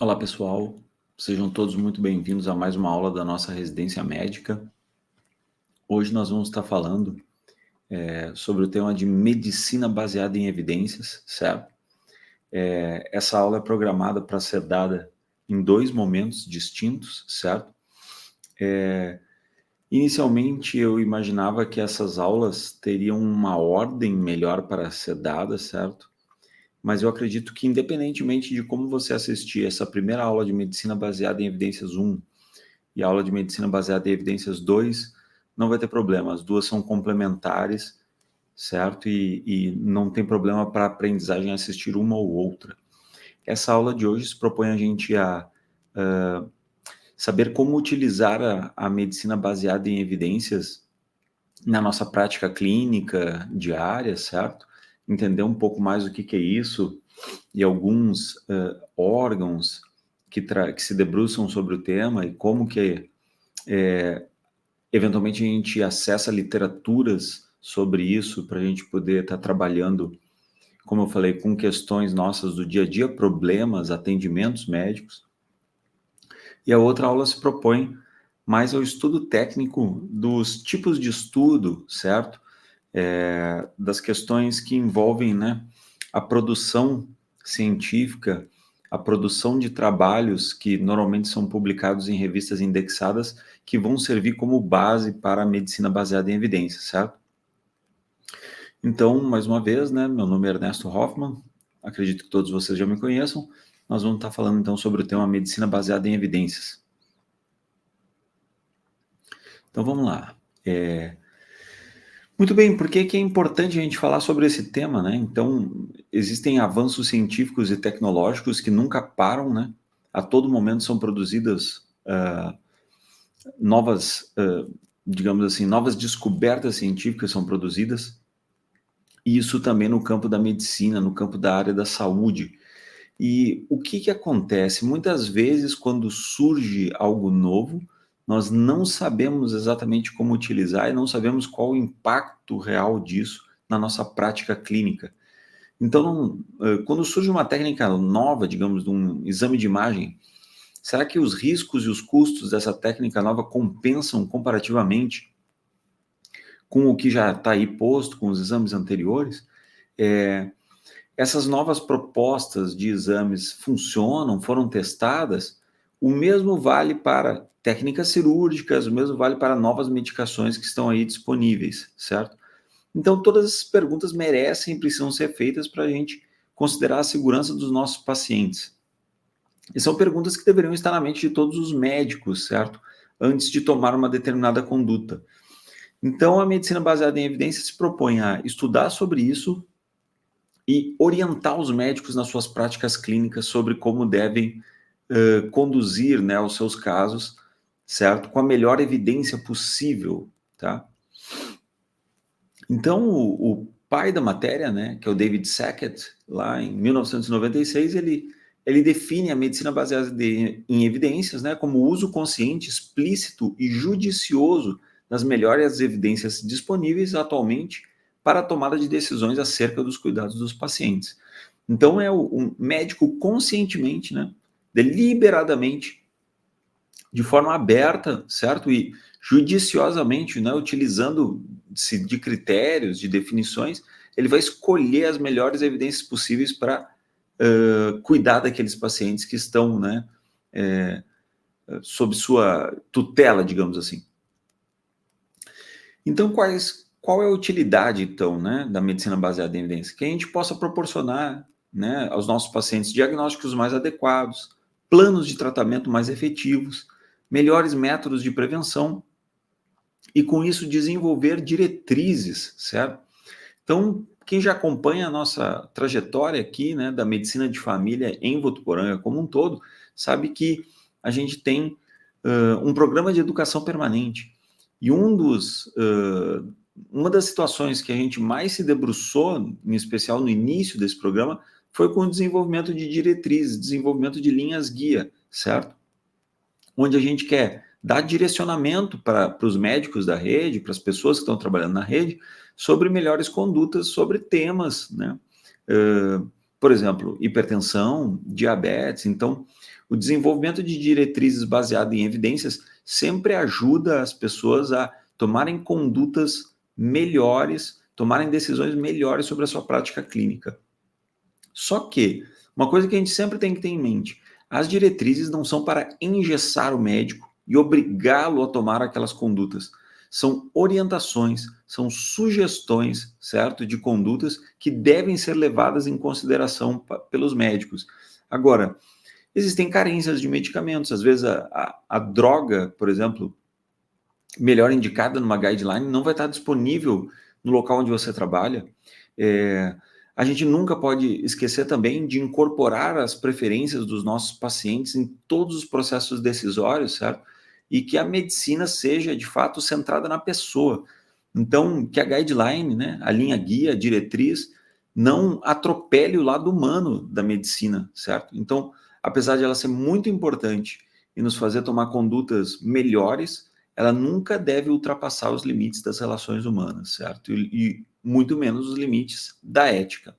Olá, pessoal. Sejam todos muito bem-vindos a mais uma aula da nossa residência médica. Hoje nós vamos estar falando sobre o tema de medicina baseada em evidências, certo? Essa aula é programada para ser dada em dois momentos distintos, certo? Inicialmente eu imaginava que essas aulas teriam uma ordem melhor para ser dada, certo? Mas eu acredito que independentemente de como você assistir essa primeira aula de medicina baseada em evidências 1 e a aula de medicina baseada em evidências 2, não vai ter problema, as duas são complementares, certo? E não tem problema para a aprendizagem assistir uma ou outra. Essa aula de hoje se propõe a gente a saber como utilizar a medicina baseada em evidências na nossa prática clínica diária, certo? Entender um pouco mais o que é isso e alguns órgãos que se debruçam sobre o tema e como que eventualmente a gente acessa literaturas sobre isso para a gente poder estar trabalhando, como eu falei, com questões nossas do dia a dia, problemas, atendimentos médicos. E a outra aula se propõe mais ao estudo técnico dos tipos de estudo, certo? Das questões que envolvem, né, a produção científica, a produção de trabalhos que normalmente são publicados em revistas indexadas, que vão servir como base para a medicina baseada em evidências, certo? Então, mais uma vez, né, meu nome é Ernesto Hoffman, acredito que todos vocês já me conheçam, nós vamos estar falando então sobre o tema medicina baseada em evidências. Então vamos lá. Muito bem, por que é importante a gente falar sobre esse tema, né? Então, existem avanços científicos e tecnológicos que nunca param, né? A todo momento são produzidas novas, digamos assim, novas descobertas científicas são produzidas, e isso também no campo da medicina, no campo da área da saúde. E o que acontece? Muitas vezes, quando surge algo novo, nós não sabemos exatamente como utilizar e não sabemos qual o impacto real disso na nossa prática clínica. Então, quando surge uma técnica nova, digamos, de um exame de imagem, será que os riscos e os custos dessa técnica nova compensam comparativamente com o que já está aí posto, com os exames anteriores? Essas novas propostas de exames funcionam, foram testadas? O mesmo vale para técnicas cirúrgicas, o mesmo vale para novas medicações que estão aí disponíveis, certo? Então, todas essas perguntas merecem e precisam ser feitas para a gente considerar a segurança dos nossos pacientes. E são perguntas que deveriam estar na mente de todos os médicos, certo? Antes de tomar uma determinada conduta. Então, a medicina baseada em evidência se propõe a estudar sobre isso e orientar os médicos nas suas práticas clínicas sobre como devem conduzir, né, os seus casos, certo? Com a melhor evidência possível, tá? Então, o pai da matéria, né, que é o David Sackett, lá em 1996, ele define a medicina baseada em evidências, né, como o uso consciente, explícito e judicioso das melhores evidências disponíveis atualmente para a tomada de decisões acerca dos cuidados dos pacientes. Então, o médico conscientemente, né, deliberadamente, de forma aberta, certo? E judiciosamente, né, utilizando-se de critérios, de definições, ele vai escolher as melhores evidências possíveis para cuidar daqueles pacientes que estão, né, sob sua tutela, digamos assim. Então, qual é a utilidade, então, né, da medicina baseada em evidência? Que a gente possa proporcionar, né, aos nossos pacientes diagnósticos mais adequados, planos de tratamento mais efetivos, melhores métodos de prevenção e, com isso, desenvolver diretrizes, certo? Então, quem já acompanha a nossa trajetória aqui, né, da medicina de família em Votuporanga como um todo, sabe que a gente tem um programa de educação permanente. E uma das situações que a gente mais se debruçou, em especial no início desse programa, foi com o desenvolvimento de diretrizes, desenvolvimento de linhas guia, certo? Onde a gente quer dar direcionamento para os médicos da rede, para as pessoas que estão trabalhando na rede, sobre melhores condutas, sobre temas, né, por exemplo, hipertensão, diabetes. Então, o desenvolvimento de diretrizes baseado em evidências sempre ajuda as pessoas a tomarem condutas melhores, tomarem decisões melhores sobre a sua prática clínica. Só que, uma coisa que a gente sempre tem que ter em mente, as diretrizes não são para engessar o médico e obrigá-lo a tomar aquelas condutas. São orientações, são sugestões, certo? De condutas que devem ser levadas em consideração pelos médicos. Agora, existem carências de medicamentos. Às vezes a droga, por exemplo, melhor indicada numa guideline não vai estar disponível no local onde você trabalha. A gente nunca pode esquecer também de incorporar as preferências dos nossos pacientes em todos os processos decisórios, certo? E que a medicina seja, de fato, centrada na pessoa. Então, que a guideline, né, a linha guia, a diretriz, não atropele o lado humano da medicina, certo? Então, apesar de ela ser muito importante e nos fazer tomar condutas melhores, ela nunca deve ultrapassar os limites das relações humanas, certo? E muito menos os limites da ética.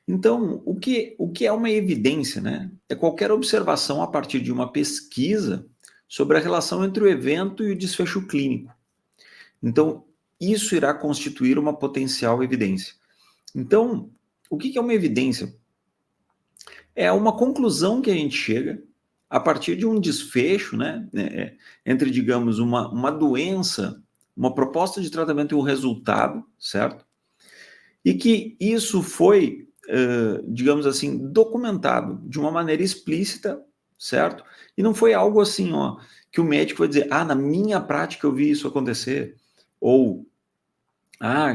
Então, o que é uma evidência, né? É qualquer observação a partir de uma pesquisa sobre a relação entre o evento e o desfecho clínico. Então, isso irá constituir uma potencial evidência. Então, o que é uma evidência? É uma conclusão que a gente chega a partir de um desfecho, né? Entre, digamos, uma doença, uma proposta de tratamento e um resultado, certo? E que isso foi, digamos assim, documentado de uma maneira explícita, certo? E não foi algo assim, ó, que o médico vai dizer, na minha prática eu vi isso acontecer, ou,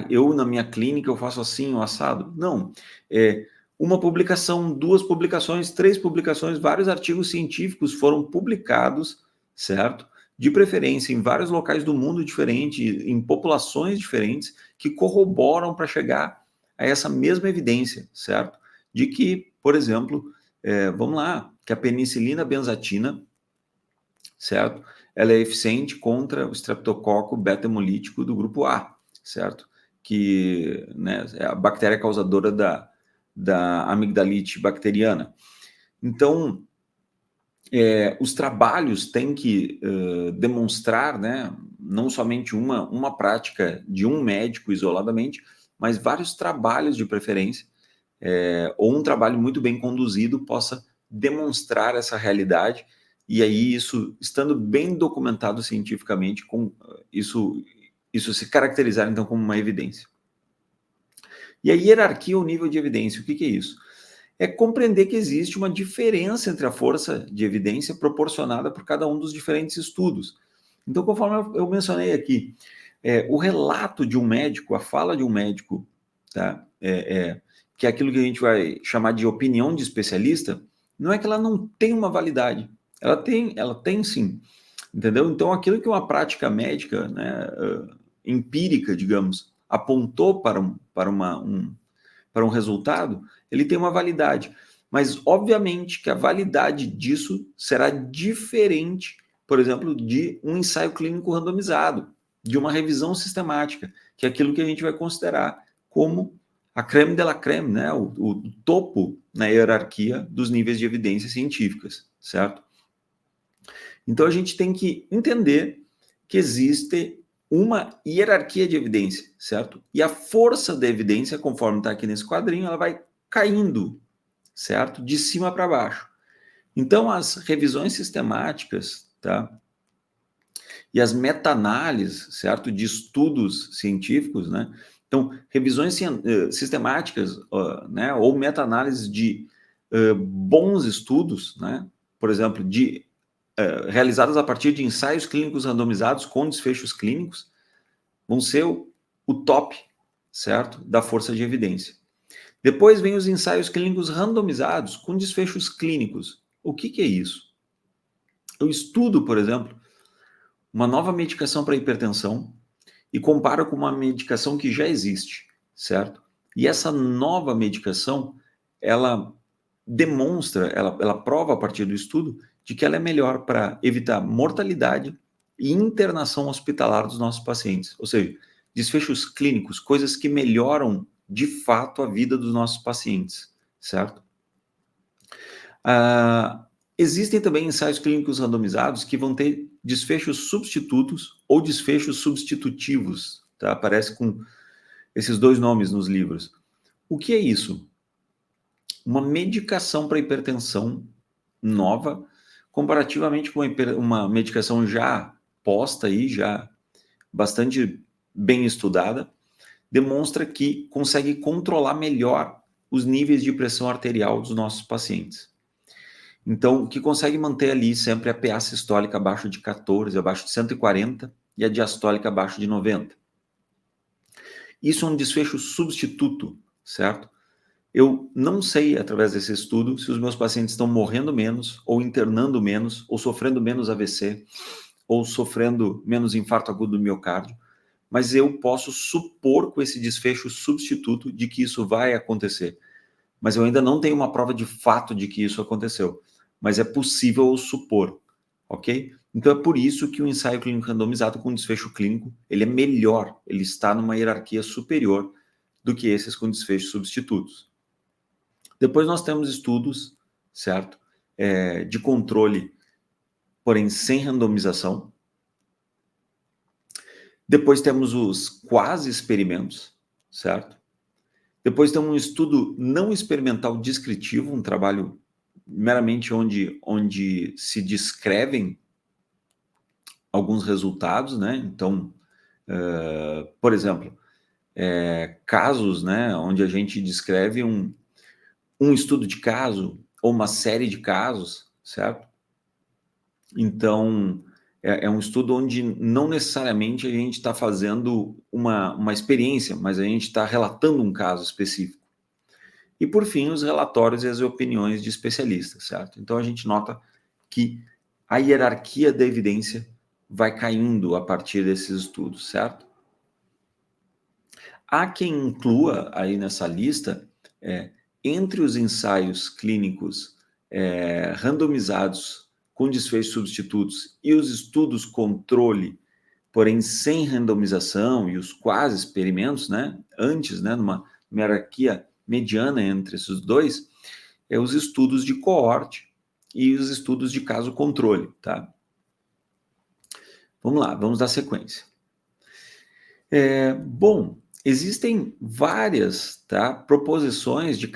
eu na minha clínica eu faço assim, o assado. Não, uma publicação, 2 publicações, 3 publicações, vários artigos científicos foram publicados, certo? De preferência em vários locais do mundo diferentes, em populações diferentes, que corroboram para chegar a essa mesma evidência, certo? De que, por exemplo, vamos lá, que a penicilina benzatina, certo? Ela é eficiente contra o estreptococo beta-hemolítico do grupo A, certo? Que, né, é a bactéria causadora da amigdalite bacteriana. Então, os trabalhos têm que demonstrar, né, não somente uma prática de um médico isoladamente, mas vários trabalhos de preferência, ou um trabalho muito bem conduzido possa demonstrar essa realidade, e aí isso, estando bem documentado cientificamente, isso se caracterizar então como uma evidência. E a hierarquia ou nível de evidência, o que é isso? É compreender que existe uma diferença entre a força de evidência proporcionada por cada um dos diferentes estudos. Então, conforme eu mencionei aqui, o relato de um médico, a fala de um médico, tá? Que é aquilo que a gente vai chamar de opinião de especialista, não é que ela não tem uma validade. Ela tem sim, entendeu? Então, aquilo que uma prática médica, né, empírica, digamos, apontou para um resultado, ele tem uma validade. Mas, obviamente, que a validade disso será diferente, por exemplo, de um ensaio clínico randomizado, de uma revisão sistemática, que é aquilo que a gente vai considerar como a creme de la creme, né? o topo na hierarquia dos níveis de evidências científicas, certo? Então, a gente tem que entender que existe uma hierarquia de evidência, certo? E a força da evidência, conforme está aqui nesse quadrinho, ela vai caindo, certo? De cima para baixo. Então, as revisões sistemáticas, tá? E as meta-análises, certo? De estudos científicos, né? Então, revisões sistemáticas, né? Ou meta-análises de bons estudos, né? Por exemplo, realizadas a partir de ensaios clínicos randomizados com desfechos clínicos, vão ser o top, certo? Da força de evidência. Depois vem os ensaios clínicos randomizados com desfechos clínicos. O que é isso? Eu estudo, por exemplo, uma nova medicação para hipertensão e comparo com uma medicação que já existe, certo? E essa nova medicação, ela demonstra, ela prova a partir do estudo de que ela é melhor para evitar mortalidade e internação hospitalar dos nossos pacientes. Ou seja, desfechos clínicos, coisas que melhoram de fato, a vida dos nossos pacientes, certo? Existem também ensaios clínicos randomizados que vão ter desfechos substitutos ou desfechos substitutivos, tá? Aparece com esses dois nomes nos livros. O que é isso? Uma medicação para hipertensão nova, comparativamente com uma medicação já posta aí, já bastante bem estudada, demonstra que consegue controlar melhor os níveis de pressão arterial dos nossos pacientes. Então, que consegue manter ali sempre a PA sistólica abaixo de 14, abaixo de 140 e a diastólica abaixo de 90. Isso é um desfecho substituto, certo? Eu não sei, através desse estudo, se os meus pacientes estão morrendo menos, ou internando menos, ou sofrendo menos AVC, ou sofrendo menos infarto agudo do miocárdio, mas eu posso supor com esse desfecho substituto de que isso vai acontecer. Mas eu ainda não tenho uma prova de fato de que isso aconteceu. Mas é possível supor, ok? Então é por isso que o ensaio clínico randomizado com desfecho clínico, ele é melhor, ele está numa hierarquia superior do que esses com desfechos substitutos. Depois nós temos estudos, certo? De controle, porém sem randomização. Depois temos os quase experimentos, certo? Depois temos um estudo não experimental descritivo, um trabalho meramente onde se descrevem alguns resultados, né? Então, por exemplo, casos, né, onde a gente descreve um estudo de caso ou uma série de casos, certo? Então, é um estudo onde não necessariamente a gente está fazendo uma experiência, mas a gente está relatando um caso específico. E, por fim, os relatórios e as opiniões de especialistas, certo? Então, a gente nota que a hierarquia da evidência vai caindo a partir desses estudos, certo? Há quem inclua aí nessa lista, entre os ensaios clínicos randomizados com desfechos substitutos e os estudos controle, porém sem randomização, e os quase experimentos, né? Antes, né, numa hierarquia mediana entre esses dois, os estudos de coorte e os estudos de caso controle, tá? Vamos lá, vamos dar sequência. Bom, existem várias, tá, proposições de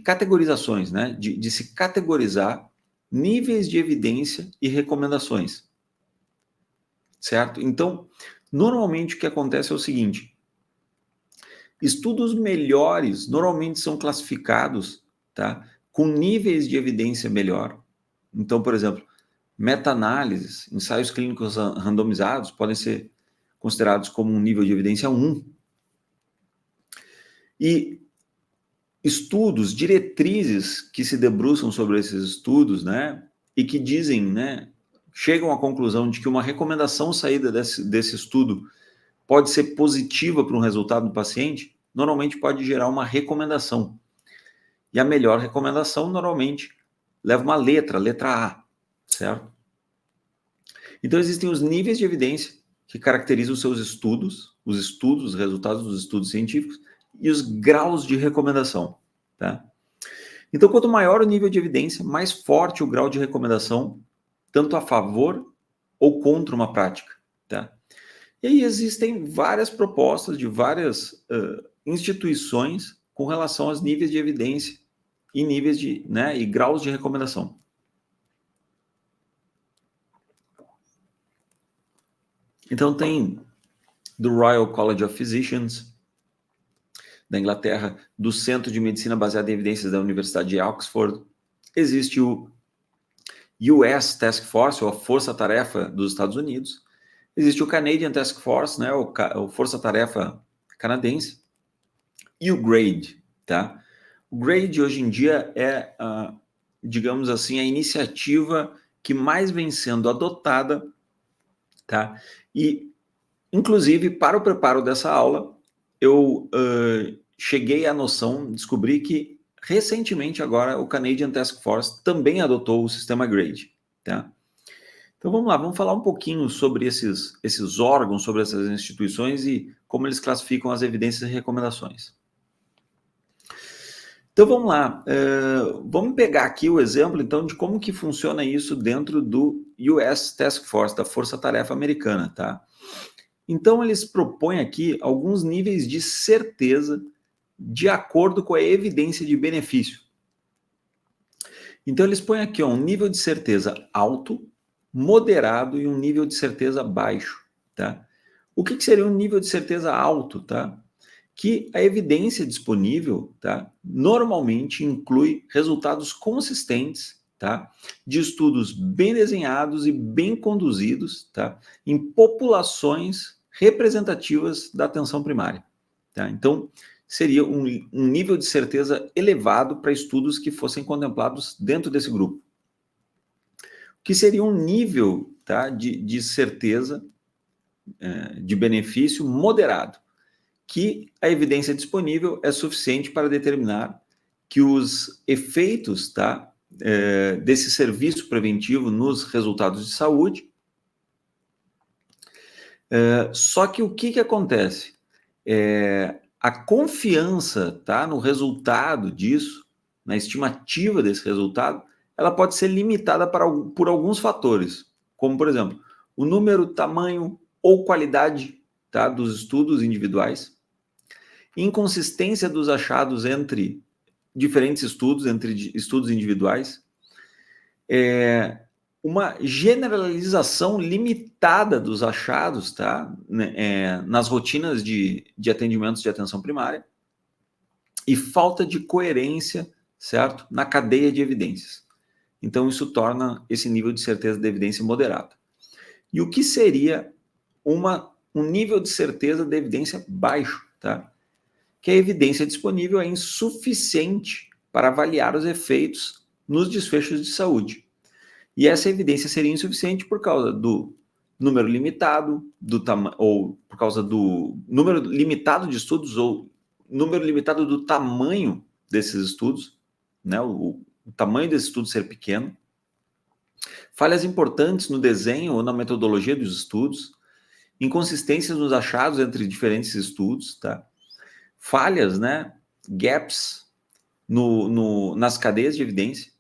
categorizações, né, de se categorizar níveis de evidência e recomendações, certo? Então, normalmente o que acontece é o seguinte: estudos melhores normalmente são classificados, tá, com níveis de evidência melhor. Então, por exemplo, meta-análises, ensaios clínicos randomizados podem ser considerados como um nível de evidência 1. E estudos, diretrizes que se debruçam sobre esses estudos, né, e que dizem, né, chegam à conclusão de que uma recomendação saída desse estudo pode ser positiva para um resultado do paciente, normalmente pode gerar uma recomendação. E a melhor recomendação, normalmente, leva uma letra A, certo? Então, existem os níveis de evidência que caracterizam os seus estudos, os resultados dos estudos científicos, e os graus de recomendação, tá? Então, quanto maior o nível de evidência, mais forte o grau de recomendação, tanto a favor ou contra uma prática, tá? E aí existem várias propostas de várias instituições com relação aos níveis de evidência e níveis de, né, e graus de recomendação. Então tem do Royal College of Physicians da Inglaterra, do Centro de Medicina Baseada em Evidências da Universidade de Oxford, existe o US Task Force, ou a Força Tarefa dos Estados Unidos, existe o Canadian Task Force, né, o Força Tarefa canadense, e o GRADE, tá? O GRADE hoje em dia é, digamos assim, a iniciativa que mais vem sendo adotada, tá? E, inclusive, para o preparo dessa aula, eu cheguei à noção, descobri que recentemente agora o Canadian Task Force também adotou o sistema GRADE, tá? Então vamos lá, vamos falar um pouquinho sobre esses órgãos, sobre essas instituições e como eles classificam as evidências e recomendações. Então vamos lá, vamos pegar aqui o exemplo então de como que funciona isso dentro do US Task Force, da Força Tarefa Americana, tá? Então eles propõem aqui alguns níveis de certeza de acordo com a evidência de benefício. Então eles põem aqui um nível de certeza alto, moderado e um nível de certeza baixo, tá? O que seria um nível de certeza alto, tá? Que a evidência disponível, tá, normalmente inclui resultados consistentes, tá, de estudos bem desenhados e bem conduzidos, tá, em populações representativas da atenção primária, tá? Então, seria um nível de certeza elevado para estudos que fossem contemplados dentro desse grupo. O que seria um nível, tá, de certeza de benefício moderado, que a evidência disponível é suficiente para determinar que os efeitos, tá, desse serviço preventivo nos resultados de saúde. Só que o que acontece? A confiança, tá, no resultado disso, na estimativa desse resultado, ela pode ser limitada por alguns fatores, como, por exemplo, o número, tamanho ou qualidade, tá, dos estudos individuais, inconsistência dos achados entre diferentes estudos, entre estudos individuais, uma generalização limitada dos achados, tá, nas rotinas de atendimentos de atenção primária e falta de coerência, certo, na cadeia de evidências. Então isso torna esse nível de certeza da evidência moderado. E o que seria um nível de certeza da evidência baixo, tá? Que a evidência disponível é insuficiente para avaliar os efeitos nos desfechos de saúde. E essa evidência seria insuficiente por causa do número limitado, ou por causa do número limitado de estudos, ou número limitado do tamanho desses estudos, né? O tamanho desse estudo ser pequeno, falhas importantes no desenho ou na metodologia dos estudos, inconsistências nos achados entre diferentes estudos, tá? Falhas, né? Gaps nas cadeias de evidência,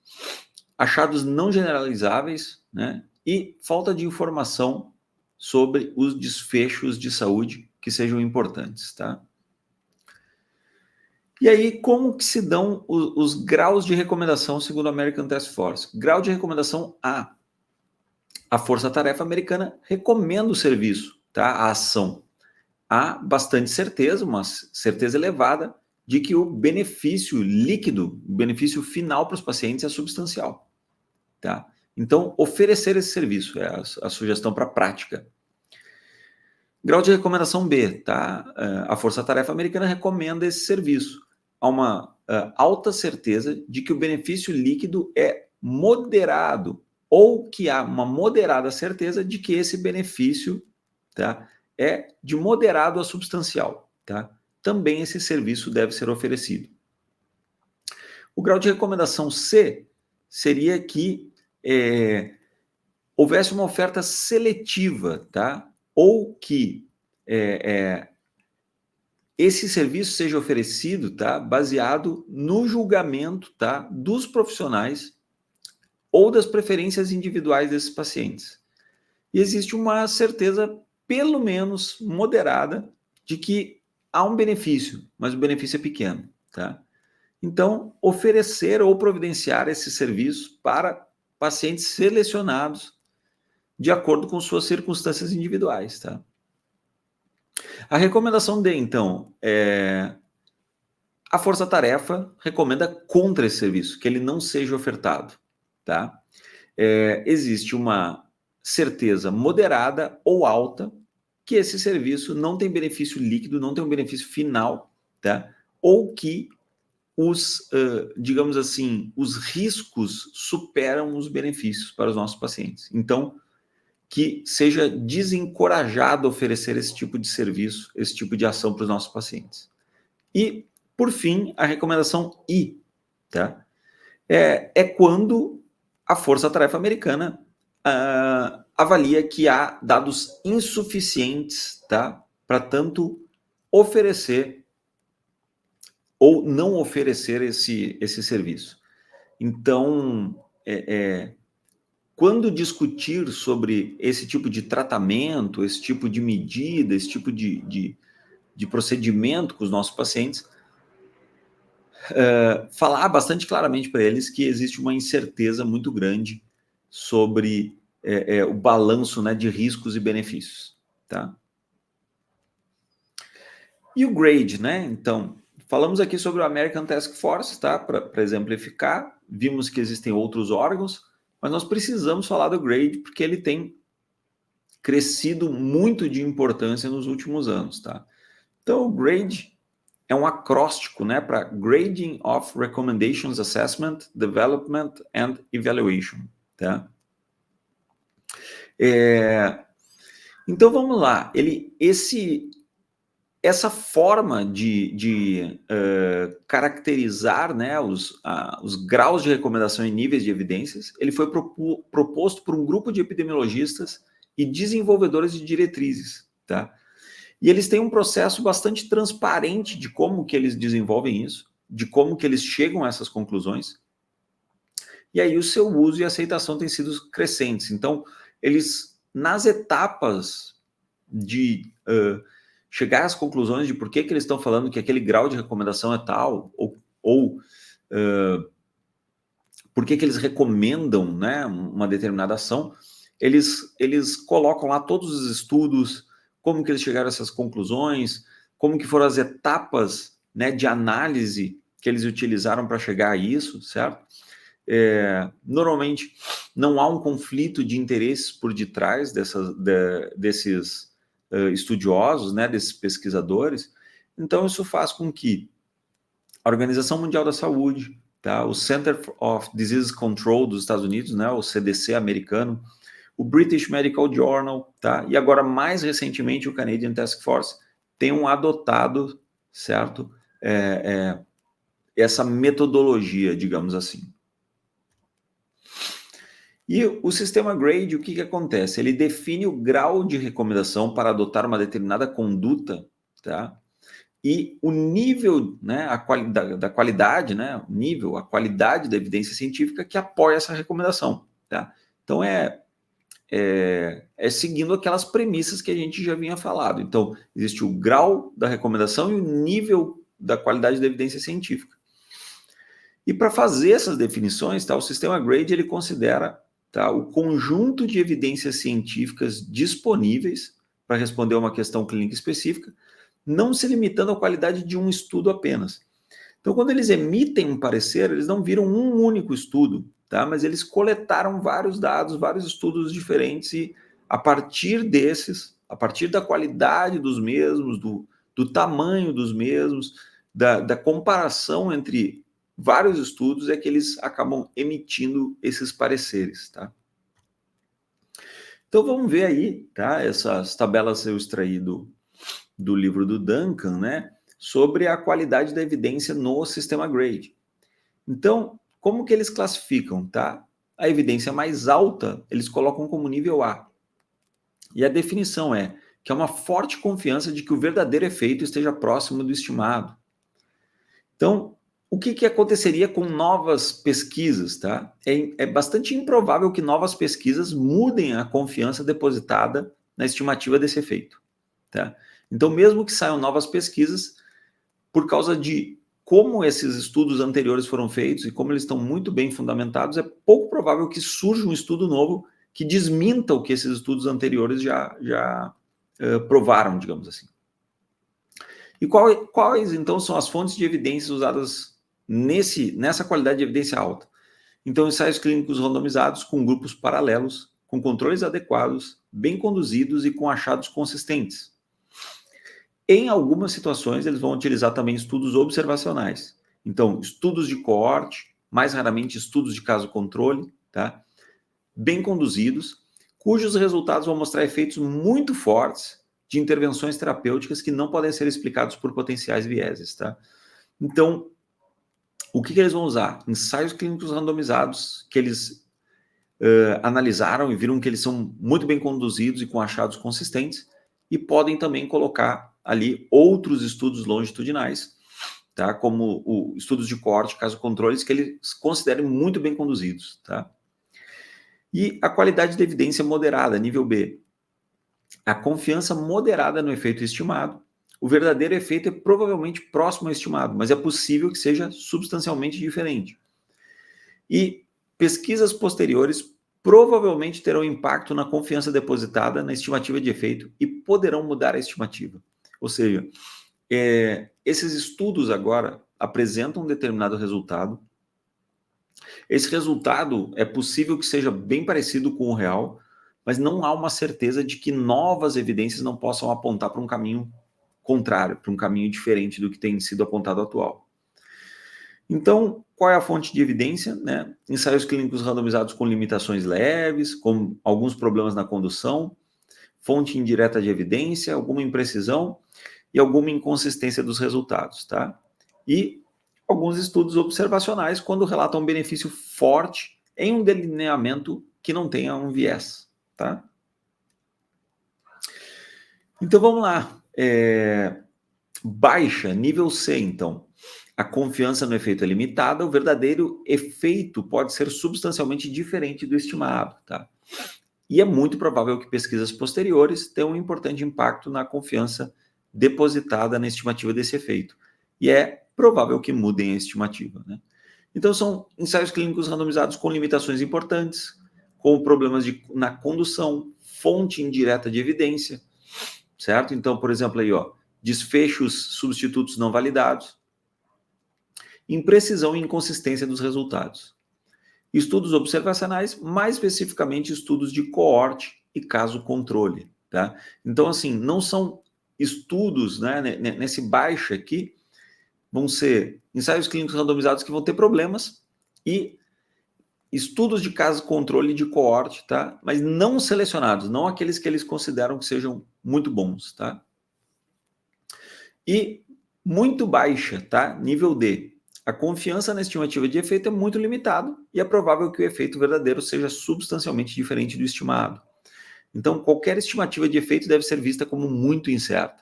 achados não generalizáveis, né? E falta de informação sobre os desfechos de saúde que sejam importantes, tá? E aí, como que se dão os graus de recomendação segundo a American Task Force? Grau de recomendação A. A Força Tarefa Americana recomenda o serviço, tá? A ação. Há bastante certeza, uma certeza elevada, de que o benefício líquido, o benefício final para os pacientes é substancial, tá? Então, oferecer esse serviço é a sugestão para a prática. Grau de recomendação B, tá? A Força Tarefa Americana recomenda esse serviço. Há uma alta certeza de que o benefício líquido é moderado, ou que há uma moderada certeza de que esse benefício, tá, é de moderado a substancial, tá? Também esse serviço deve ser oferecido. O grau de recomendação C seria que houvesse uma oferta seletiva, tá? Ou que esse serviço seja oferecido, tá, baseado no julgamento, tá, dos profissionais ou das preferências individuais desses pacientes. E existe uma certeza, pelo menos moderada, de que há um benefício, mas o benefício é pequeno, tá? Então, oferecer ou providenciar esse serviço para pacientes selecionados de acordo com suas circunstâncias individuais, tá? A recomendação D, então, a força-tarefa recomenda contra esse serviço, que ele não seja ofertado, tá? Existe uma certeza moderada ou alta que esse serviço não tem benefício líquido, não tem um benefício final, tá? Ou que digamos assim, os riscos superam os benefícios para os nossos pacientes. Então, que seja desencorajado oferecer esse tipo de serviço, esse tipo de ação para os nossos pacientes. E, por fim, a recomendação I, tá? É quando a Força Tarefa Americana avalia que há dados insuficientes, tá, para tanto oferecer ou não oferecer esse serviço. Então, quando discutir sobre esse tipo de tratamento, esse tipo de medida, esse tipo de procedimento com os nossos pacientes, falar bastante claramente para eles que existe uma incerteza muito grande sobre o balanço, né, de riscos e benefícios, tá? E o GRADE, né? Então, falamos aqui sobre o American Task Force, tá? Para exemplificar, vimos que existem outros órgãos, mas nós precisamos falar do GRADE porque ele tem crescido muito de importância nos últimos anos, tá? Então, o GRADE é um acróstico, né, para Grading of Recommendations Assessment, Development and Evaluation, tá? Então, vamos lá. Essa forma de caracterizar, né, os graus de recomendação e níveis de evidências, ele foi proposto por um grupo de epidemiologistas e desenvolvedores de diretrizes, tá? E eles têm um processo bastante transparente de como que eles desenvolvem isso, de como que eles chegam a essas conclusões. E aí o seu uso e aceitação têm sido crescentes. Então, eles, nas etapas de chegar às conclusões de por que eles estão falando que aquele grau de recomendação é tal, ou por que eles recomendam, né, uma determinada ação, eles colocam lá todos os estudos, como que eles chegaram a essas conclusões, como que foram as etapas, né, de análise que eles utilizaram para chegar a isso, certo? Normalmente não há um conflito de interesses por detrás desses estudiosos, né, desses pesquisadores. Então isso faz com que a Organização Mundial da Saúde, tá, o Center of Disease Control dos Estados Unidos, né, o CDC americano, o British Medical Journal, tá, e agora mais recentemente o Canadian Task Force tenham adotado, certo, essa metodologia, digamos assim. E o sistema GRADE, o que acontece? Ele define o grau de recomendação para adotar uma determinada conduta, tá? E o nível, né, da qualidade, né, o nível, a qualidade da evidência científica que apoia essa recomendação, tá? Então, seguindo aquelas premissas que a gente já vinha falado. Então, existe o grau da recomendação e o nível da qualidade da evidência científica. E para fazer essas definições, tá, o sistema GRADE ele considera, tá, o conjunto de evidências científicas disponíveis para responder a uma questão clínica específica, não se limitando à qualidade de um estudo apenas. Então, quando eles emitem um parecer, eles não viram um único estudo, tá? Mas eles coletaram vários dados, vários estudos diferentes e a partir desses, a partir da qualidade dos mesmos, do tamanho dos mesmos, da comparação entre vários estudos, é que eles acabam emitindo esses pareceres, tá? Então, vamos ver aí, tá? Essas tabelas eu extraí do livro do Duncan, né? Sobre a qualidade da evidência no sistema GRADE. Então, como que eles classificam, tá? A evidência mais alta, eles colocam como nível A. E a definição é que é uma forte confiança de que o verdadeiro efeito esteja próximo do estimado. Então, o que aconteceria com novas pesquisas, tá? É bastante improvável que novas pesquisas mudem a confiança depositada na estimativa desse efeito, tá? Então, mesmo que saiam novas pesquisas, por causa de como esses estudos anteriores foram feitos e como eles estão muito bem fundamentados, é pouco provável que surja um estudo novo que desminta o que esses estudos anteriores já provaram, digamos assim. E quais, então, são as fontes de evidências usadas nessa qualidade de evidência alta? Então, ensaios clínicos randomizados com grupos paralelos, com controles adequados, bem conduzidos e com achados consistentes. Em algumas situações, eles vão utilizar também estudos observacionais. Então, estudos de coorte, mais raramente estudos de caso-controle, tá? Bem conduzidos, cujos resultados vão mostrar efeitos muito fortes de intervenções terapêuticas que não podem ser explicados por potenciais vieses, tá? Então, o que eles vão usar? Ensaios clínicos randomizados, que eles analisaram e viram que eles são muito bem conduzidos e com achados consistentes, e podem também colocar ali outros estudos longitudinais, tá? Como estudos de coorte, caso controles, que eles considerem muito bem conduzidos. Tá? E a qualidade de evidência moderada, nível B. A confiança moderada no efeito estimado. O verdadeiro efeito é provavelmente próximo ao estimado, mas é possível que seja substancialmente diferente. E pesquisas posteriores provavelmente terão impacto na confiança depositada na estimativa de efeito e poderão mudar a estimativa. Ou seja, esses estudos agora apresentam um determinado resultado. Esse resultado é possível que seja bem parecido com o real, mas não há uma certeza de que novas evidências não possam apontar para um caminho contrário, para um caminho diferente do que tem sido apontado atual. Então, qual é a fonte de evidência? Né? Ensaios clínicos randomizados com limitações leves, com alguns problemas na condução, fonte indireta de evidência, alguma imprecisão e alguma inconsistência dos resultados. Tá? E alguns estudos observacionais quando relatam um benefício forte em um delineamento que não tenha um viés. Tá? Então, vamos lá. Baixa, nível C, então. A confiança no efeito é limitada, o verdadeiro efeito pode ser substancialmente diferente do estimado. Tá? E é muito provável que pesquisas posteriores tenham um importante impacto na confiança depositada na estimativa desse efeito. E é provável que mudem a estimativa. Né? Então, são ensaios clínicos randomizados com limitações importantes, com problemas na condução, fonte indireta de evidência, certo? Então, por exemplo, aí, ó, desfechos substitutos não validados, imprecisão e inconsistência dos resultados. Estudos observacionais, mais especificamente estudos de coorte e caso controle. Tá? Então, assim, não são estudos, né, nesse baixo aqui, vão ser ensaios clínicos randomizados que vão ter problemas e estudos de caso controle de coorte, tá? Mas não selecionados, não aqueles que eles consideram que sejam muito bons, tá? E muito baixa, tá? Nível D. A confiança na estimativa de efeito é muito limitado e é provável que o efeito verdadeiro seja substancialmente diferente do estimado. Então, qualquer estimativa de efeito deve ser vista como muito incerta.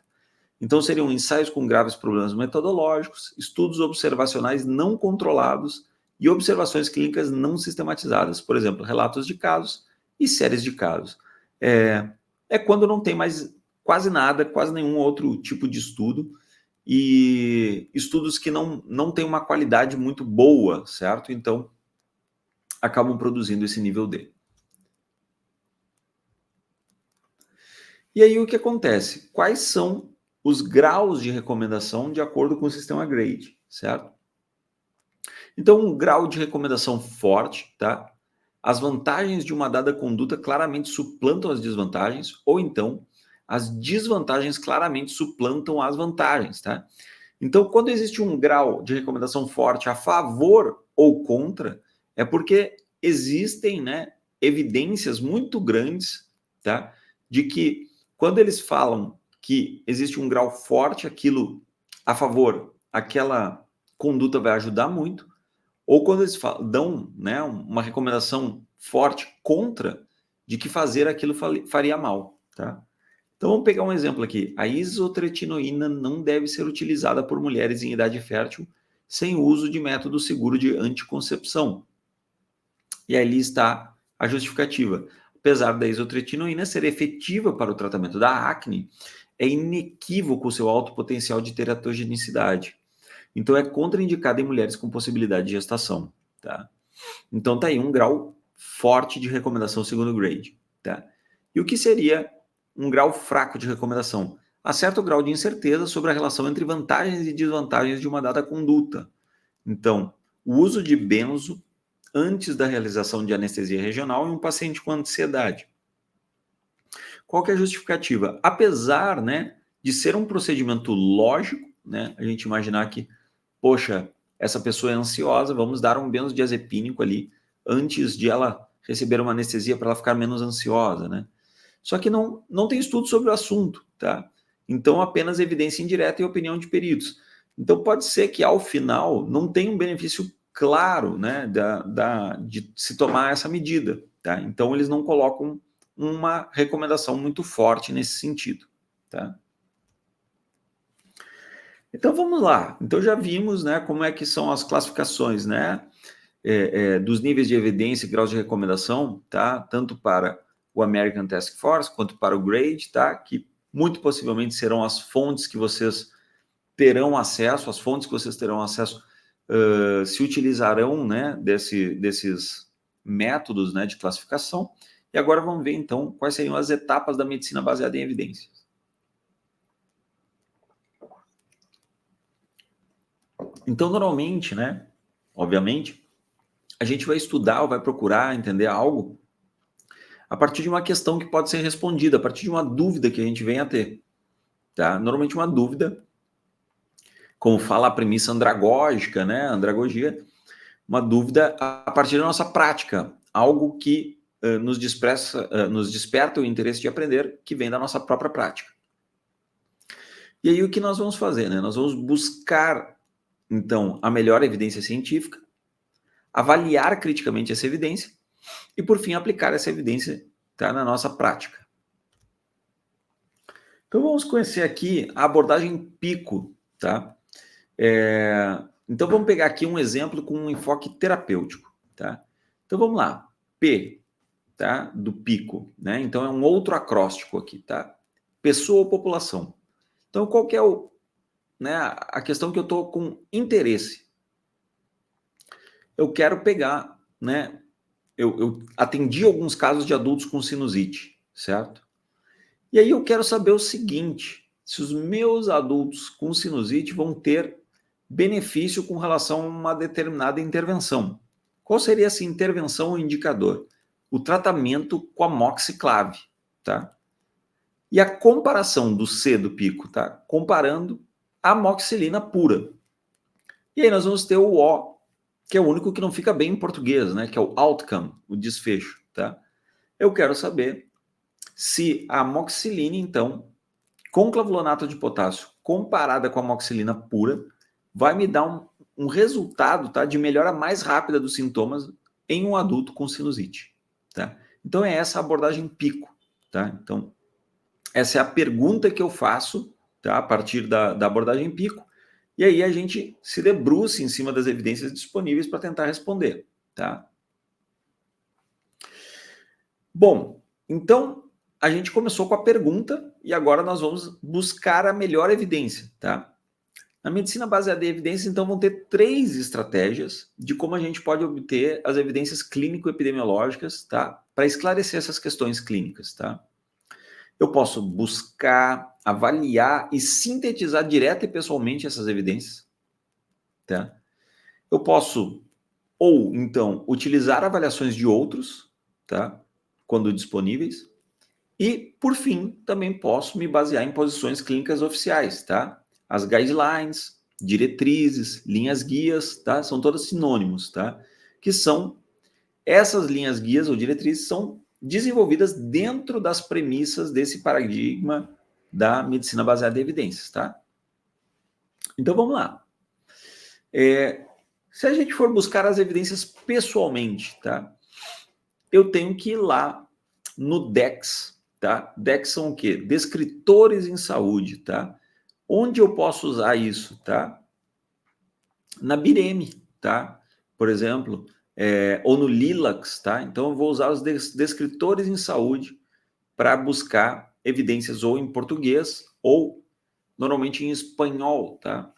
Então, seriam ensaios com graves problemas metodológicos, estudos observacionais não controlados e observações clínicas não sistematizadas, por exemplo, relatos de casos e séries de casos. É quando não tem mais quase nada, quase nenhum outro tipo de estudo, e estudos que não têm uma qualidade muito boa, certo? Então, acabam produzindo esse nível D. E aí, o que acontece? Quais são os graus de recomendação de acordo com o sistema GRADE, certo? Então, um grau de recomendação forte, tá? As vantagens de uma dada conduta claramente suplantam as desvantagens, ou então, as desvantagens claramente suplantam as vantagens, tá? Então, quando existe um grau de recomendação forte a favor ou contra, é porque existem, né, evidências muito grandes, tá, de que quando eles falam que existe um grau forte, aquilo a favor, aquela conduta vai ajudar muito, ou quando eles dão, né, uma recomendação forte contra, de que fazer aquilo faria mal, tá? Então vamos pegar um exemplo aqui. A isotretinoína não deve ser utilizada por mulheres em idade fértil sem o uso de método seguro de anticoncepção. E ali está a justificativa. Apesar da isotretinoína ser efetiva para o tratamento da acne, é inequívoco o seu alto potencial de teratogenicidade. Então é contraindicada em mulheres com possibilidade de gestação. Tá? Então tá aí um grau forte de recomendação segundo grade. Tá? E o que seria um grau fraco de recomendação? Há certo grau de incerteza sobre a relação entre vantagens e desvantagens de uma dada conduta. Então, o uso de benzo antes da realização de anestesia regional em um paciente com ansiedade. Qual que é a justificativa? Apesar, né, de ser um procedimento lógico, né, a gente imaginar que, poxa, essa pessoa é ansiosa, vamos dar um benzodiazepínico ali antes de ela receber uma anestesia para ela ficar menos ansiosa, né? Só que não tem estudo sobre o assunto, tá? Então, apenas evidência indireta e opinião de peritos. Então, pode ser que, ao final, não tenha um benefício claro, né, de se tomar essa medida, tá? Então, eles não colocam uma recomendação muito forte nesse sentido, tá? Então, vamos lá. Então, já vimos, né, como é que são as classificações, né, dos níveis de evidência e graus de recomendação, tá? Tanto para o American Task Force quanto para o GRADE, tá? Que muito possivelmente serão as fontes que vocês terão acesso, se utilizarão, né, desses métodos, né, de classificação. E agora vamos ver, então, quais seriam as etapas da medicina baseada em evidências. Então, normalmente, né, obviamente, a gente vai estudar ou vai procurar entender algo a partir de uma questão que pode ser respondida, a partir de uma dúvida que a gente venha a ter, tá? Normalmente uma dúvida, como fala a premissa andragógica, né, andragogia, uma dúvida a partir da nossa prática, algo que nos desperta o interesse de aprender, que vem da nossa própria prática. E aí o que nós vamos fazer, né? Nós vamos buscar, então, a melhor evidência científica, avaliar criticamente essa evidência e, por fim, aplicar essa evidência, tá, na nossa prática. Então, vamos conhecer aqui a abordagem PICO, tá? Então, vamos pegar aqui um exemplo com um enfoque terapêutico, tá? Então, vamos lá. P, tá? Do PICO, né? Então, é um outro acróstico aqui, tá? Pessoa ou população. Então, qual que é né, a questão que eu estou com interesse? Eu quero pegar, né? Eu atendi alguns casos de adultos com sinusite, certo? E aí eu quero saber o seguinte: se os meus adultos com sinusite vão ter benefício com relação a uma determinada intervenção. Qual seria essa intervenção ou indicador? O tratamento com amoxiclave, tá? E a comparação do C do pico, tá? Comparando a amoxicilina pura. E aí nós vamos ter o O, que é o único que não fica bem em português, né? Que é o outcome, o desfecho, tá? Eu quero saber se a amoxicilina, então, com clavulanato de potássio, comparada com a amoxicilina pura, vai me dar um resultado, tá, de melhora mais rápida dos sintomas em um adulto com sinusite, tá? Então é essa a abordagem PICO, tá? Então essa é a pergunta que eu faço, tá, a partir da abordagem PICO, e aí a gente se debruça em cima das evidências disponíveis para tentar responder, tá? Bom, então a gente começou com a pergunta e agora nós vamos buscar a melhor evidência, tá? Na medicina baseada em evidências, então, vão ter 3 estratégias de como a gente pode obter as evidências clínico-epidemiológicas, tá? Para esclarecer essas questões clínicas, tá? Eu posso buscar, avaliar e sintetizar direta e pessoalmente essas evidências, tá? Eu posso, ou então, utilizar avaliações de outros, tá? Quando disponíveis. E, por fim, também posso me basear em posições clínicas oficiais, tá? As guidelines, diretrizes, linhas guias, tá? São todos sinônimos, tá? Que são essas linhas guias ou diretrizes são desenvolvidas dentro das premissas desse paradigma da medicina baseada em evidências, tá? Então vamos lá. Se a gente for buscar as evidências pessoalmente, tá? Eu tenho que ir lá no DEX, tá? DEX são o quê? Descritores em saúde, tá? Onde eu posso usar isso, tá? Na BIREM, tá? Por exemplo, ou no LILACS, tá? Então eu vou usar os descritores em saúde para buscar evidências ou em português ou normalmente em espanhol, tá?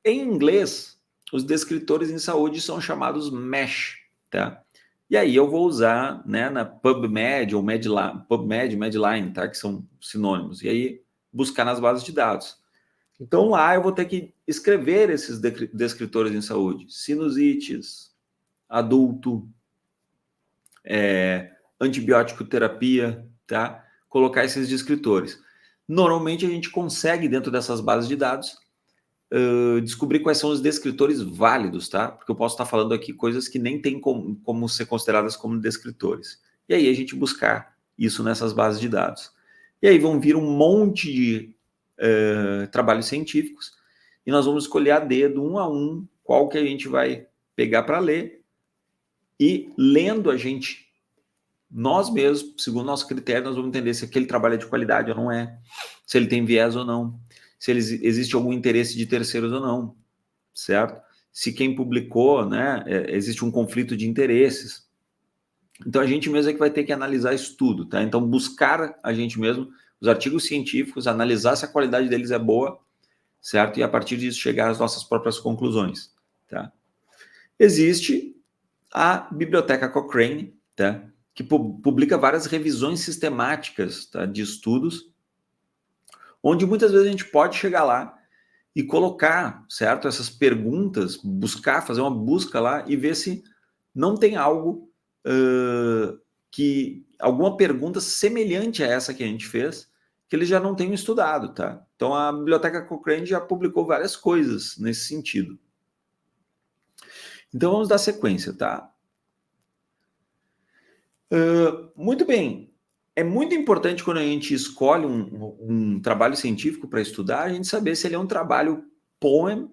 Em inglês, os descritores em saúde são chamados MASH, tá? E aí eu vou usar, né, na PubMed ou PubMed, Medline, tá? Que são sinônimos. E aí buscar nas bases de dados. Então lá eu vou ter que escrever esses descritores em saúde. Sinusites, adulto, antibiótico terapia, tá? Colocar esses descritores. Normalmente a gente consegue, dentro dessas bases de dados, descobrir quais são os descritores válidos, tá? Porque eu posso estar falando aqui coisas que nem tem como ser consideradas como descritores. E aí a gente buscar isso nessas bases de dados. E aí vão vir um monte de trabalhos científicos e nós vamos escolher a dedo, um a um, qual que a gente vai pegar para ler. E lendo a gente Nós mesmos, segundo nosso critério, nós vamos entender se aquele trabalho é de qualidade ou não é, se ele tem viés ou não, se existe algum interesse de terceiros ou não, certo? Se quem publicou, né, existe um conflito de interesses. Então, a gente mesmo é que vai ter que analisar isso tudo, tá? Então, buscar a gente mesmo, os artigos científicos, analisar se a qualidade deles é boa, certo? E a partir disso chegar às nossas próprias conclusões, tá? Existe a Biblioteca Cochrane, tá? Que publica várias revisões sistemáticas, tá? De estudos, onde muitas vezes a gente pode chegar lá e colocar, certo? Essas perguntas, buscar, fazer uma busca lá e ver se não tem algo alguma pergunta semelhante a essa que a gente fez, que eles já não tenham estudado, tá? Então a Biblioteca Cochrane já publicou várias coisas nesse sentido. Então vamos dar sequência, tá? Muito bem. É muito importante quando a gente escolhe um trabalho científico para estudar, a gente saber se ele é um trabalho poem,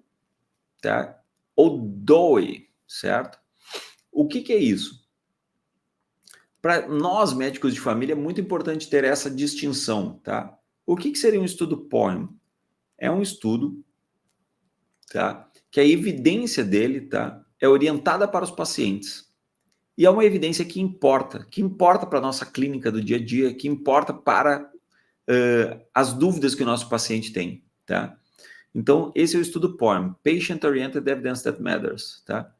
tá? Ou DOE, certo? O que é isso? Para nós, médicos de família, é muito importante ter essa distinção, tá? O que seria um estudo poem? É um estudo, tá? Que a evidência dele, tá? É orientada para os pacientes. E é uma evidência que importa para a nossa clínica do dia a dia, que importa para as dúvidas que o nosso paciente tem, tá? Então, esse é o estudo PORM, Patient Oriented Evidence That Matters, tá?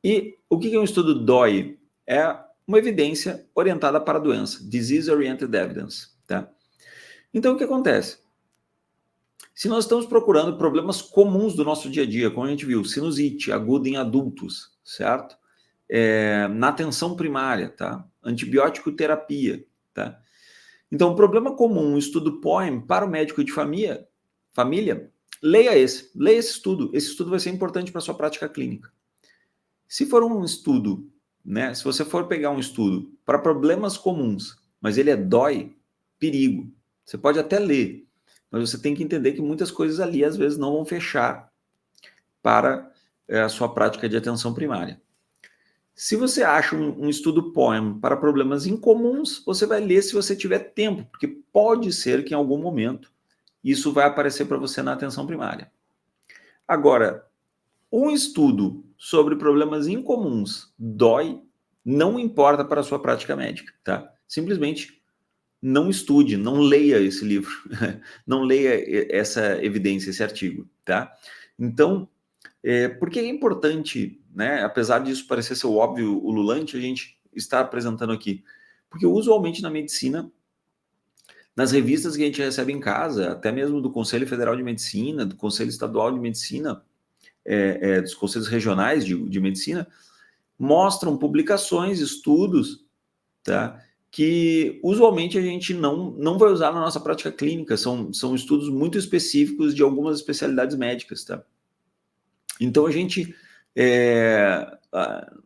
E o que é um estudo DOI? É uma evidência orientada para a doença, Disease Oriented Evidence, tá? Então, o que acontece? Se nós estamos procurando problemas comuns do nosso dia a dia, como a gente viu, sinusite aguda em adultos, certo? Na atenção primária, tá? Antibiótico terapia, tá? Então, problema comum, um estudo POEM para o médico de família, leia esse estudo. Esse estudo vai ser importante para a sua prática clínica. Se for um estudo, né? Se você for pegar um estudo para problemas comuns, mas ele DOI, perigo. Você pode até ler, mas você tem que entender que muitas coisas ali às vezes não vão fechar para a sua prática de atenção primária. Se você acha um estudo POEM para problemas incomuns, você vai ler se você tiver tempo, porque pode ser que em algum momento isso vai aparecer para você na atenção primária. Agora, um estudo sobre problemas incomuns DOI não importa para a sua prática médica, tá? Simplesmente não estude, não leia esse livro, não leia essa evidência, esse artigo, tá? Então, por que é importante, né, apesar disso parecer ser óbvio, ululante, a gente está apresentando aqui? Porque usualmente na medicina, nas revistas que a gente recebe em casa, até mesmo do Conselho Federal de Medicina, do Conselho Estadual de Medicina, dos conselhos regionais de medicina, mostram publicações, estudos, tá, que usualmente a gente não vai usar na nossa prática clínica, são estudos muito específicos de algumas especialidades médicas, tá? Então,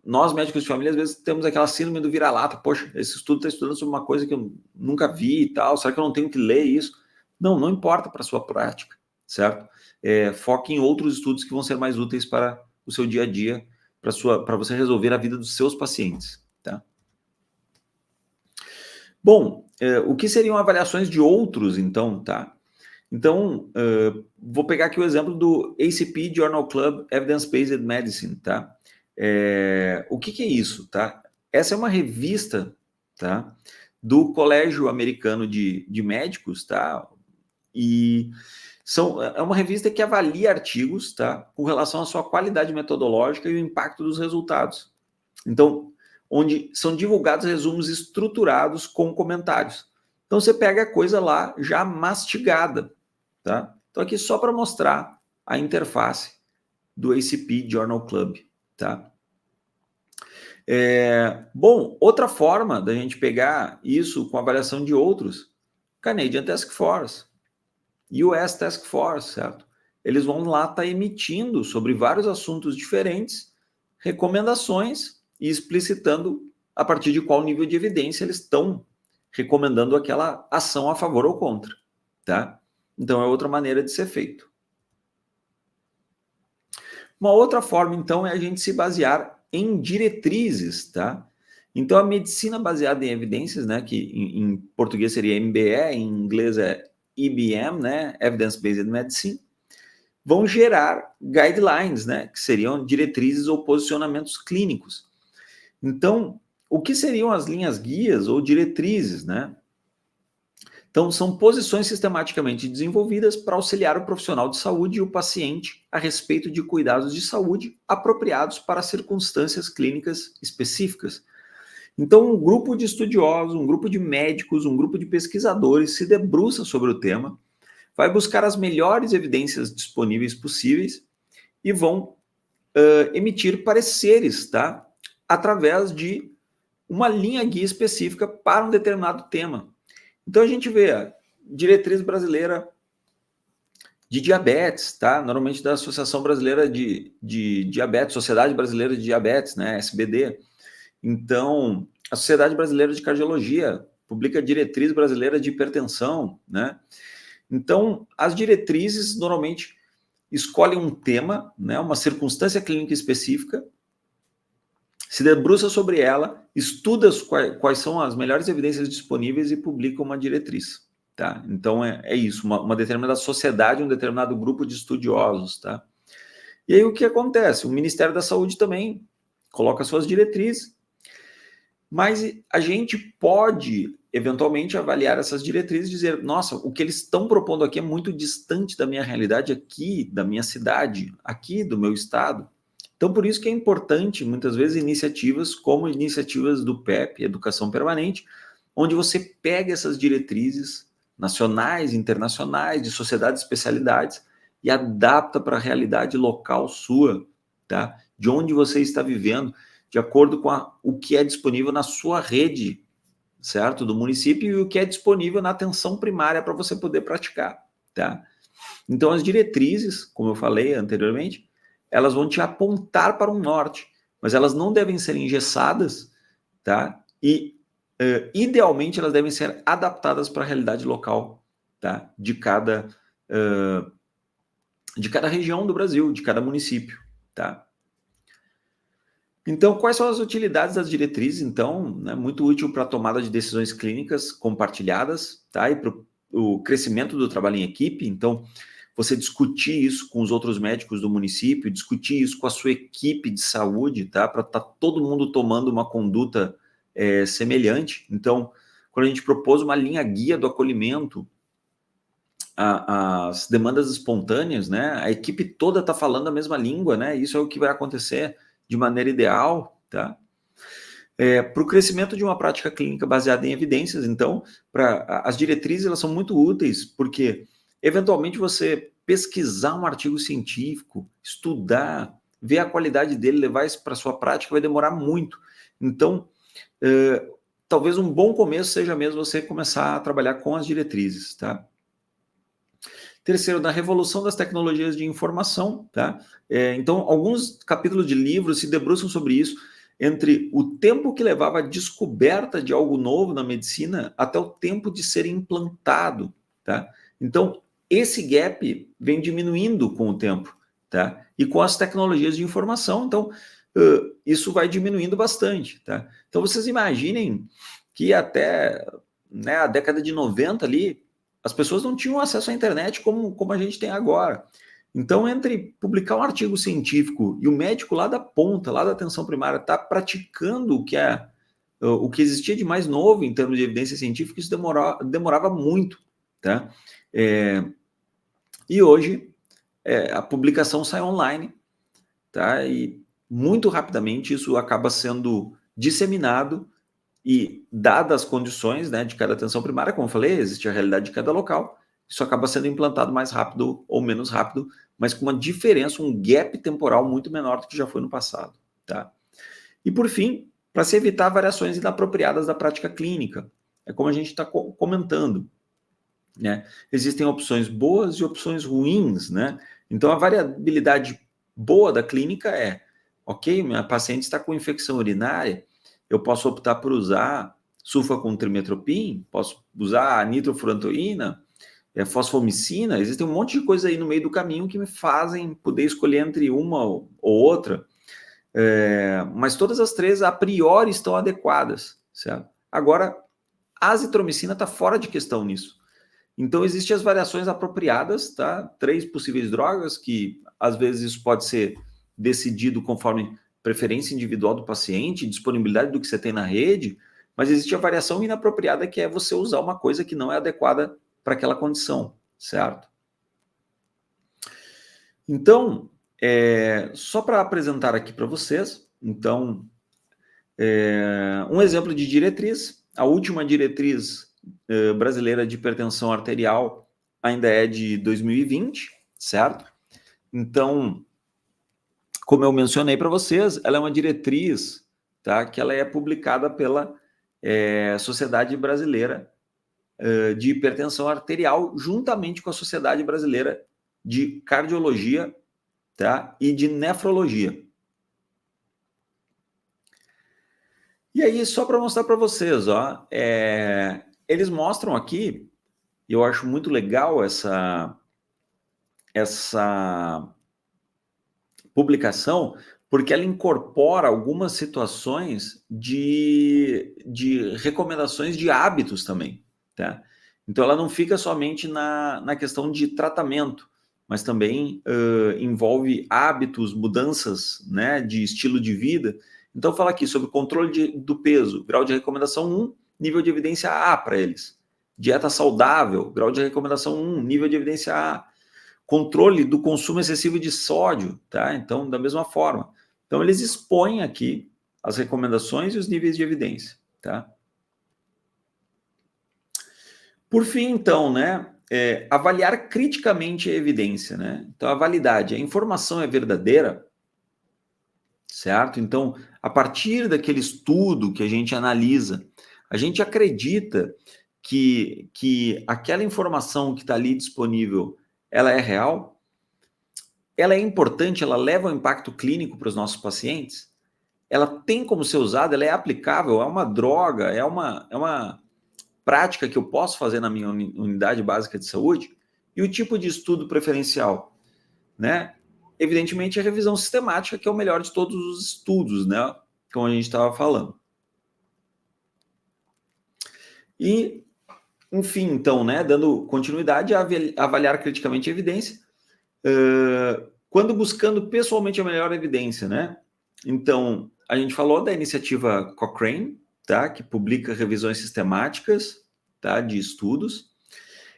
nós médicos de família, às vezes temos aquela síndrome do vira-lata, poxa, esse estudo está estudando sobre uma coisa que eu nunca vi e tal, será que eu não tenho que ler isso? Não importa para a sua prática, certo? Foque em outros estudos que vão ser mais úteis para o seu dia a dia, para você resolver a vida dos seus pacientes, tá? Bom, o que seriam avaliações de outros, então, tá? Então, vou pegar aqui o exemplo do ACP Journal Club Evidence-Based Medicine, tá? O que é isso, tá? Essa é uma revista, tá? Do Colégio Americano de Médicos, tá? E é uma revista que avalia artigos, tá? Com relação à sua qualidade metodológica e o impacto dos resultados. Então, onde são divulgados resumos estruturados com comentários. Então, você pega a coisa lá já mastigada, tá? Então, aqui só para mostrar a interface do ACP Journal Club, tá? Bom, outra forma da gente pegar isso com avaliação de outros, Canadian Task Force, US Task Force, certo? Eles vão lá estar emitindo sobre vários assuntos diferentes recomendações e explicitando a partir de qual nível de evidência eles estão recomendando aquela ação a favor ou contra, tá? Então, é outra maneira de ser feito. Uma outra forma, então, é a gente se basear em diretrizes, tá? Então, a medicina baseada em evidências, né, que em português seria MBE, em inglês é EBM, né, Evidence Based Medicine, vão gerar guidelines, né, que seriam diretrizes ou posicionamentos clínicos. Então, o que seriam as linhas guias ou diretrizes, né? Então, são posições sistematicamente desenvolvidas para auxiliar o profissional de saúde e o paciente a respeito de cuidados de saúde apropriados para circunstâncias clínicas específicas. Então, um grupo de estudiosos, um grupo de médicos, um grupo de pesquisadores se debruça sobre o tema, vai buscar as melhores evidências disponíveis possíveis e vão emitir pareceres, tá? Através de uma linha guia específica para um determinado tema. Então a gente vê a diretriz brasileira de diabetes, tá? Normalmente da Associação Brasileira de Diabetes, Sociedade Brasileira de Diabetes, né? SBD. Então, a Sociedade Brasileira de Cardiologia publica a Diretriz Brasileira de Hipertensão, né? Então, as diretrizes normalmente escolhem um tema, né? Uma circunstância clínica específica, se debruça sobre ela, estuda quais são as melhores evidências disponíveis e publica uma diretriz. Tá? Então é isso, uma determinada sociedade, um determinado grupo de estudiosos. Tá? E aí o que acontece? O Ministério da Saúde também coloca suas diretrizes, mas a gente pode eventualmente avaliar essas diretrizes e dizer, nossa, o que eles estão propondo aqui é muito distante da minha realidade aqui, da minha cidade, aqui do meu estado. Então, por isso que é importante, muitas vezes, iniciativas como iniciativas do PEP, Educação Permanente, onde você pega essas diretrizes nacionais, internacionais, de sociedades e especialidades e adapta para a realidade local sua, tá? De onde você está vivendo, de acordo com o que é disponível na sua rede, certo? Do município e o que é disponível na atenção primária para você poder praticar, tá? Então, as diretrizes, como eu falei anteriormente, elas vão te apontar para um norte, mas elas não devem ser engessadas, tá? E, idealmente, elas devem ser adaptadas para a realidade local, tá? De cada região do Brasil, de cada município, tá? Então, quais são as utilidades das diretrizes? Então, é muito útil para a tomada de decisões clínicas compartilhadas, tá? E para o crescimento do trabalho em equipe. Então, você discutir isso com os outros médicos do município, discutir isso com a sua equipe de saúde, tá? Para estar todo mundo tomando uma conduta semelhante. Então, quando a gente propôs uma linha guia do acolhimento às demandas espontâneas, né? A equipe toda está falando a mesma língua, né? Isso é o que vai acontecer de maneira ideal, tá? Para o crescimento de uma prática clínica baseada em evidências, então, as diretrizes elas são muito úteis, porque eventualmente você pesquisar um artigo científico, estudar, ver a qualidade dele, levar isso para a sua prática vai demorar muito. Então, talvez um bom começo seja mesmo você começar a trabalhar com as diretrizes, tá? Terceiro, da revolução das tecnologias de informação, tá? Então, alguns capítulos de livros se debruçam sobre isso, entre o tempo que levava a descoberta de algo novo na medicina até o tempo de ser implantado, tá? Então, esse gap vem diminuindo com o tempo, tá? E com as tecnologias de informação, então, isso vai diminuindo bastante, tá? Então, vocês imaginem que até, né, a década de 90 ali, as pessoas não tinham acesso à internet como a gente tem agora. Então, entre publicar um artigo científico e o médico lá da ponta, lá da atenção primária, está praticando o que existia de mais novo em termos de evidência científica, isso demorava muito. Tá? E hoje, a publicação sai online, tá? E muito rapidamente isso acaba sendo disseminado e, dadas as condições, né, de cada atenção primária, como eu falei, existe a realidade de cada local, isso acaba sendo implantado mais rápido ou menos rápido, mas com uma diferença, um gap temporal muito menor do que já foi no passado. Tá? E, por fim, para se evitar variações inapropriadas da prática clínica, é como a gente está comentando, né? Existem opções boas e opções ruins, né? Então, a variabilidade boa da clínica é, ok, minha paciente está com infecção urinária, eu posso optar por usar sulfa com trimetoprim, posso usar nitrofurantoína, fosfomicina, existem um monte de coisa aí no meio do caminho que me fazem poder escolher entre uma ou outra. Mas todas as três, a priori, estão adequadas, certo? Agora, a azitromicina está fora de questão nisso. Então, existem as variações apropriadas, tá? 3 possíveis drogas, que às vezes isso pode ser decidido conforme preferência individual do paciente, disponibilidade do que você tem na rede, mas existe a variação inapropriada, que é você usar uma coisa que não é adequada para aquela condição, certo? Então, só para apresentar aqui para vocês, então, um exemplo de diretriz, a última diretriz brasileira de hipertensão arterial ainda é de 2020, certo? Então, como eu mencionei para vocês, ela é uma diretriz, tá, que ela é publicada pela Sociedade Brasileira de Hipertensão Arterial, juntamente com a Sociedade Brasileira de Cardiologia, tá, e de Nefrologia. E aí, só para mostrar para vocês, ó, eles mostram aqui, e eu acho muito legal essa publicação, porque ela incorpora algumas situações de recomendações de hábitos também, tá? Então, ela não fica somente na questão de tratamento, mas também envolve hábitos, mudanças, né, de estilo de vida. Então, fala aqui sobre controle do peso, grau de recomendação 1, nível de evidência A para eles. Dieta saudável, grau de recomendação 1, nível de evidência A. Controle do consumo excessivo de sódio, tá? Então, da mesma forma. Então, eles expõem aqui as recomendações e os níveis de evidência, tá? Por fim, então, né, avaliar criticamente a evidência, né? Então, a validade, a informação é verdadeira, certo? Então, a partir daquele estudo que a gente analisa, a gente acredita que aquela informação que está ali disponível, ela é real, ela é importante, ela leva um impacto clínico para os nossos pacientes, ela tem como ser usada, ela é aplicável, é uma droga, é uma prática que eu posso fazer na minha unidade básica de saúde, e o tipo de estudo preferencial, né? Evidentemente, a revisão sistemática, que é o melhor de todos os estudos, né? Como a gente estava falando. E, enfim, então, né, dando continuidade a avaliar criticamente a evidência, quando buscando pessoalmente a melhor evidência, né? Então, a gente falou da iniciativa Cochrane, tá? Que publica revisões sistemáticas, tá? De estudos.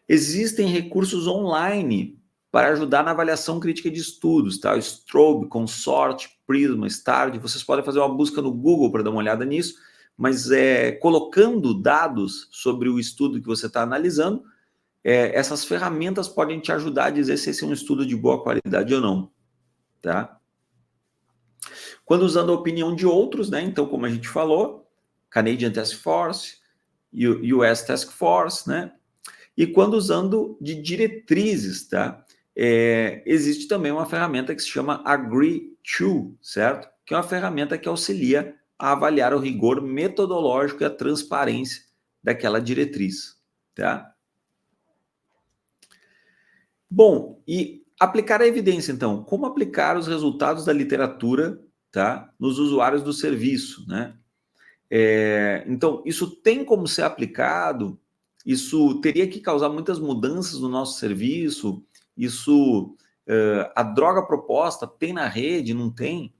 Existem recursos online para ajudar na avaliação crítica de estudos, tá? O Strobe, Consort, Prisma, Stard. Vocês podem fazer uma busca no Google para dar uma olhada nisso, mas colocando dados sobre o estudo que você está analisando, essas ferramentas podem te ajudar a dizer se esse é um estudo de boa qualidade ou não, tá? Quando usando a opinião de outros, né? Então, como a gente falou, Canadian Task Force, US Task Force, né? E quando usando de diretrizes, tá? Existe também uma ferramenta que se chama Agree-to, certo? Que é uma ferramenta que auxilia a avaliar o rigor metodológico e a transparência daquela diretriz, tá? Bom, e aplicar a evidência, então. Como aplicar os resultados da literatura, tá, nos usuários do serviço, né? Então, isso tem como ser aplicado, isso teria que causar muitas mudanças no nosso serviço, isso, a droga proposta tem na rede, não tem?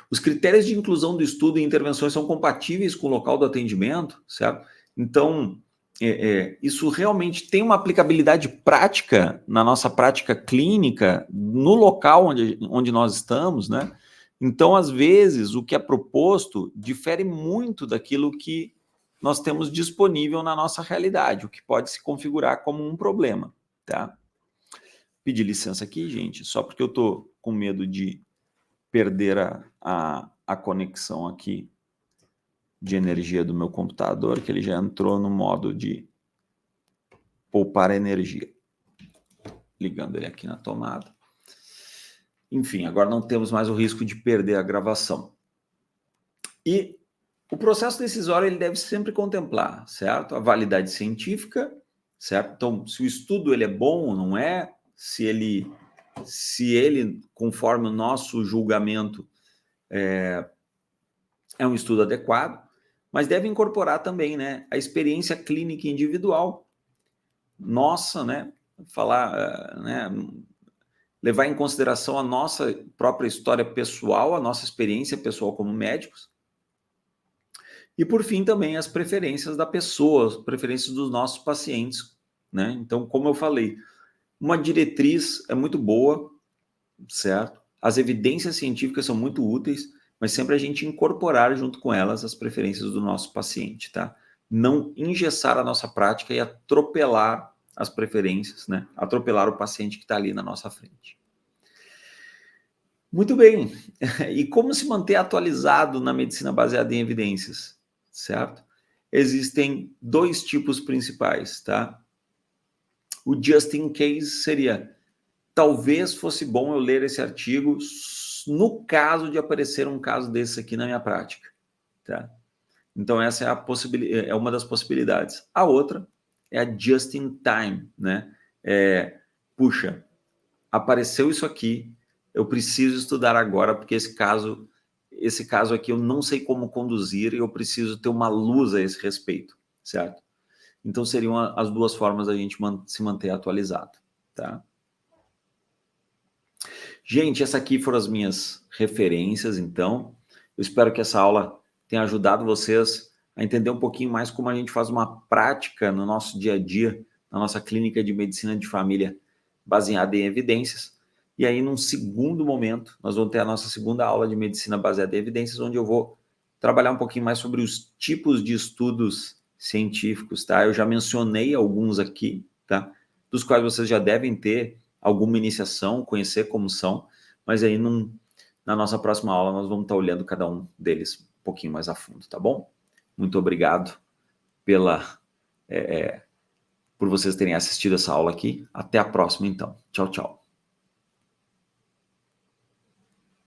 Os critérios de inclusão do estudo e intervenções são compatíveis com o local do atendimento, certo? Então, isso realmente tem uma aplicabilidade prática na nossa prática clínica, no local onde nós estamos, né? Então, às vezes, o que é proposto difere muito daquilo que nós temos disponível na nossa realidade, o que pode se configurar como um problema, tá? Pedir licença aqui, gente, só porque eu estou com medo de perder a conexão aqui de energia do meu computador, que ele já entrou no modo de poupar energia. Ligando ele aqui na tomada. Enfim, agora não temos mais o risco de perder a gravação. E o processo decisório ele deve sempre contemplar, certo? A validade científica, certo? Então, se o estudo ele é bom ou não é, se ele, conforme o nosso julgamento, é um estudo adequado, mas deve incorporar também, né, a experiência clínica individual nossa, né, levar em consideração a nossa própria história pessoal, a nossa experiência pessoal como médicos, e por fim também as preferências da pessoa, as preferências dos nossos pacientes, né? Então, como eu falei, uma diretriz é muito boa, certo? As evidências científicas são muito úteis, mas sempre a gente incorporar junto com elas as preferências do nosso paciente, tá? Não engessar a nossa prática e atropelar as preferências, né? Atropelar o paciente que está ali na nossa frente. Muito bem. E como se manter atualizado na medicina baseada em evidências, certo? Existem dois tipos principais, tá? O just in case seria, talvez fosse bom eu ler esse artigo no caso de aparecer um caso desse aqui na minha prática, tá? Então essa é é uma das possibilidades. A outra é a just in time, né? Puxa, apareceu isso aqui, eu preciso estudar agora porque esse caso aqui eu não sei como conduzir e eu preciso ter uma luz a esse respeito, certo? Então seriam as duas formas da gente se manter atualizado, tá? Gente, essa aqui foram as minhas referências, então. Eu espero que essa aula tenha ajudado vocês a entender um pouquinho mais como a gente faz uma prática no nosso dia a dia, na nossa clínica de medicina de família baseada em evidências. E aí, num segundo momento, nós vamos ter a nossa segunda aula de medicina baseada em evidências, onde eu vou trabalhar um pouquinho mais sobre os tipos de estudos científicos, tá? Eu já mencionei alguns aqui, tá? Dos quais vocês já devem ter alguma iniciação, conhecer como são, mas aí na nossa próxima aula nós vamos estar olhando cada um deles um pouquinho mais a fundo, tá bom? Muito obrigado por vocês terem assistido essa aula aqui. Até a próxima, então. Tchau, tchau.